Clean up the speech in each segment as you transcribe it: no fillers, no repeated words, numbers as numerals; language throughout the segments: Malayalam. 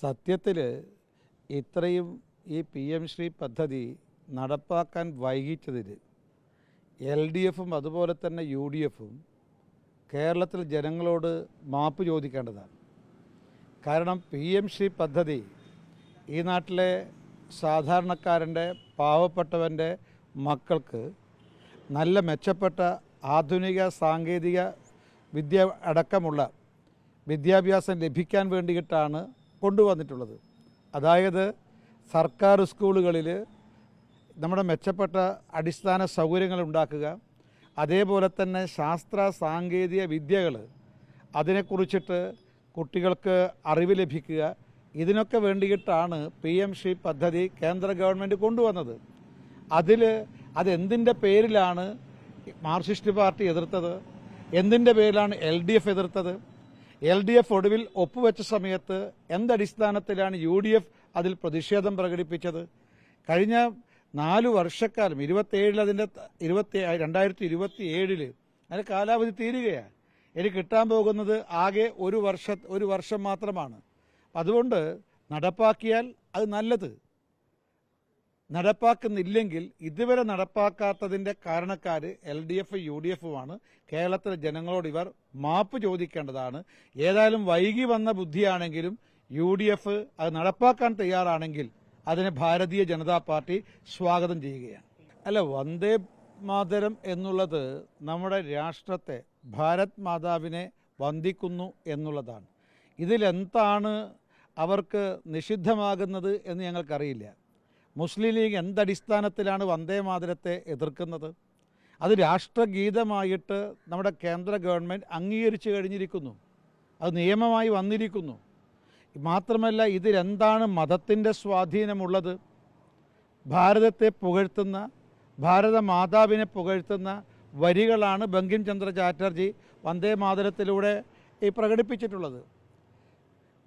സത്യത്തിൽ ഇത്രയും ഈ PM ശ്രീ പദ്ധതി നടപ്പാക്കാൻ വൈകിച്ചതിൽ LDFും അതുപോലെ തന്നെ UDFും കേരളത്തിൽ ജനങ്ങളോട് മാപ്പ് ചോദിക്കേണ്ടതാണ്. കാരണം PM ശ്രീ പദ്ധതി ഈ നാട്ടിലെ സാധാരണക്കാരൻ്റെ പാവപ്പെട്ടവൻ്റെ മക്കൾക്ക് നല്ല മെച്ചപ്പെട്ട ആധുനിക സാങ്കേതിക വിദ്യ അടക്കമുള്ള വിദ്യാഭ്യാസം ലഭിക്കാൻ വേണ്ടിയിട്ടാണ് കൊണ്ടുവന്നിട്ടുള്ളത്. അതായത് സർക്കാർ സ്കൂളുകളിൽ നമ്മുടെ മെച്ചപ്പെട്ട അടിസ്ഥാന സൗകര്യങ്ങൾ ഉണ്ടാക്കുക, അതേപോലെ തന്നെ ശാസ്ത്ര സാങ്കേതിക വിദ്യകൾ അതിനെക്കുറിച്ചിട്ട് കുട്ടികൾക്ക് അറിവ് ലഭിക്കുക, ഇതിനൊക്കെ വേണ്ടിയിട്ടാണ് PM ശ്രീ പദ്ധതി കേന്ദ്ര ഗവൺമെൻറ് കൊണ്ടുവന്നത്. അതെന്തിൻ്റെ പേരിലാണ് മാർക്സിസ്റ്റ് പാർട്ടി എതിർത്തത്? എന്തിൻ്റെ പേരിലാണ് LDF എതിർത്തത്? LDF ഒടുവിൽ ഒപ്പുവെച്ച സമയത്ത് എന്തടിസ്ഥാനത്തിലാണ് UDF അതിൽ പ്രതിഷേധം പ്രകടിപ്പിച്ചത്? കഴിഞ്ഞ 4 വർഷക്കാലം 2027 അതിന് കാലാവധി തീരുകയാണ്. ഇനി കിട്ടാൻ പോകുന്നത് ആകെ ഒരു വർഷം മാത്രമാണ്. അതുകൊണ്ട് നടപ്പാക്കിയാൽ അത് നല്ലത്. നടപ്പാക്കുന്നില്ലെങ്കിൽ ഇതുവരെ നടപ്പാക്കാത്തതിൻ്റെ കാരണക്കാർ LDF UDFുമാണ്. കേരളത്തിലെ ജനങ്ങളോട് ഇവർ മാപ്പ് ചോദിക്കേണ്ടതാണ്. ഏതായാലും വൈകി വന്ന ബുദ്ധിയാണെങ്കിലും UDF അത് നടപ്പാക്കാൻ തയ്യാറാണെങ്കിൽ അതിനെ ഭാരതീയ ജനതാ പാർട്ടി സ്വാഗതം ചെയ്യുകയാണ്. അല്ല, വന്ദേ മാതരം എന്നുള്ളത് നമ്മുടെ രാഷ്ട്രത്തെ, ഭാരത് മാതാവിനെ വന്ദിക്കുന്നു എന്നുള്ളതാണ്. ഇതിലെന്താണ് അവർക്ക് നിഷിദ്ധമാകുന്നത് എന്ന് ഞങ്ങൾക്കറിയില്ല. മുസ്ലിം ലീഗ് എന്തടിസ്ഥാനത്തിലാണ് വന്ദേ മാതരത്തെ എതിർക്കുന്നത്? അത് രാഷ്ട്രഗീതമായിട്ട് നമ്മുടെ കേന്ദ്ര ഗവൺമെൻറ് അംഗീകരിച്ചു കഴിഞ്ഞിരിക്കുന്നു. അത് നിയമമായി വന്നിരിക്കുന്നു. മാത്രമല്ല, ഇതിലെന്താണ് മതത്തിൻ്റെ സ്വാധീനമുള്ളത്? ഭാരതത്തെ പുകഴ്ത്തുന്ന, ഭാരത മാതാവിനെ പുകഴ്ത്തുന്ന വരികളാണ് ബങ്കിം ചന്ദ്ര ചാറ്റർജി വന്ദേ മാതരത്തിലൂടെ പ്രകടിപ്പിച്ചിട്ടുള്ളത്.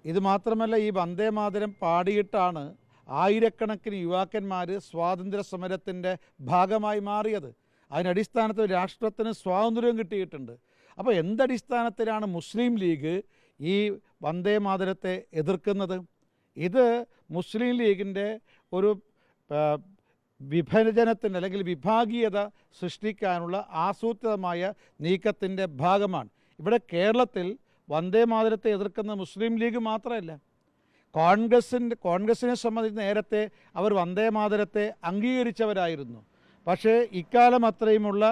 ഇത് മാത്രമല്ല, ഈ വന്ദേ മാതരം പാടിയിട്ടാണ് ആയിരക്കണക്കിന് യുവാക്കന്മാർ സ്വാതന്ത്ര്യ സമരത്തിൻ്റെ ഭാഗമായി മാറിയത്. അതിനടിസ്ഥാനത്തിൽ രാഷ്ട്രത്തിന് സ്വാതന്ത്ര്യം കിട്ടിയിട്ടുണ്ട്. അപ്പോൾ എന്തടിസ്ഥാനത്തിലാണ് മുസ്ലിം ലീഗ് ഈ വന്ദേ മാതരത്തെ എതിർക്കുന്നത്? ഇത് മുസ്ലിം ലീഗിൻ്റെ ഒരു വിഭജനത്തിൻ്റെ അല്ലെങ്കിൽ വിഭാഗീയത സൃഷ്ടിക്കാനുള്ള ആസൂത്രിതമായ നീക്കത്തിൻ്റെ ഭാഗമാണ്. ഇവിടെ കേരളത്തിൽ വന്ദേ മാതരത്തെ എതിർക്കുന്ന മുസ്ലിം ലീഗ് മാത്രമല്ല, കോൺഗ്രസിനെ സംബന്ധിച്ച് നേരത്തെ അവർ വന്ദേ മാതരത്തെ അംഗീകരിച്ചവരായിരുന്നു. പക്ഷേ ഇക്കാലം അത്രയുമുള്ള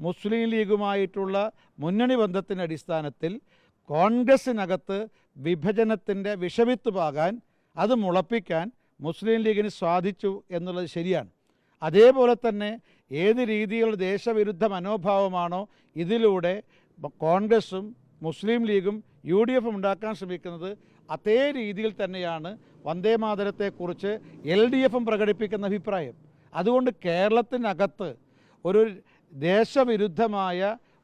മുസ്ലിം ലീഗുമായിട്ടുള്ള മുന്നണി ബന്ധത്തിൻ്റെ അടിസ്ഥാനത്തിൽ കോൺഗ്രസിനകത്ത് വിഭജനത്തിൻ്റെ വിഷവിത്ത് പാകാൻ, അത് മുളപ്പിക്കാൻ മുസ്ലിം ലീഗിന് സാധിച്ചു എന്നുള്ളത് ശരിയാണ്. അതേപോലെ തന്നെ ഏത് രീതിയിലുള്ള ദേശവിരുദ്ധ മനോഭാവമാണോ ഇതിലൂടെ കോൺഗ്രസും മുസ്ലിം ലീഗും UDFും ഉണ്ടാക്കാൻ ശ്രമിക്കുന്നത്, അതേ രീതിയിൽ തന്നെയാണ് വന്ദേ മാതരത്തെക്കുറിച്ച് LDFും പ്രകടിപ്പിക്കുന്ന അഭിപ്രായം. അതുകൊണ്ട് കേരളത്തിനകത്ത് ഒരു ദേശവിരുദ്ധമായ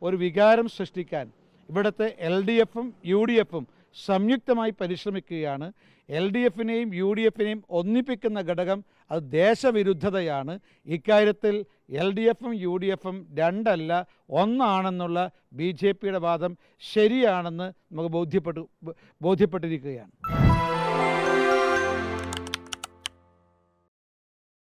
ഒരു വികാരം സൃഷ്ടിക്കാൻ ഇവിടുത്തെ LDFും UDFും സംയുക്തമായി പരിശ്രമിക്കുകയാണ്. LDFിനെയും UDFിനെയും ഒന്നിപ്പിക്കുന്ന ഘടകം അത് ദേശവിരുദ്ധതയാണ്. ഇക്കാര്യത്തിൽ LDFും UDFും രണ്ടല്ല, ഒന്നാണെന്നുള്ള BJPയുടെ വാദം ശരിയാണെന്ന് നമുക്ക് ബോധ്യപ്പെട്ടിരിക്കുകയാണ്.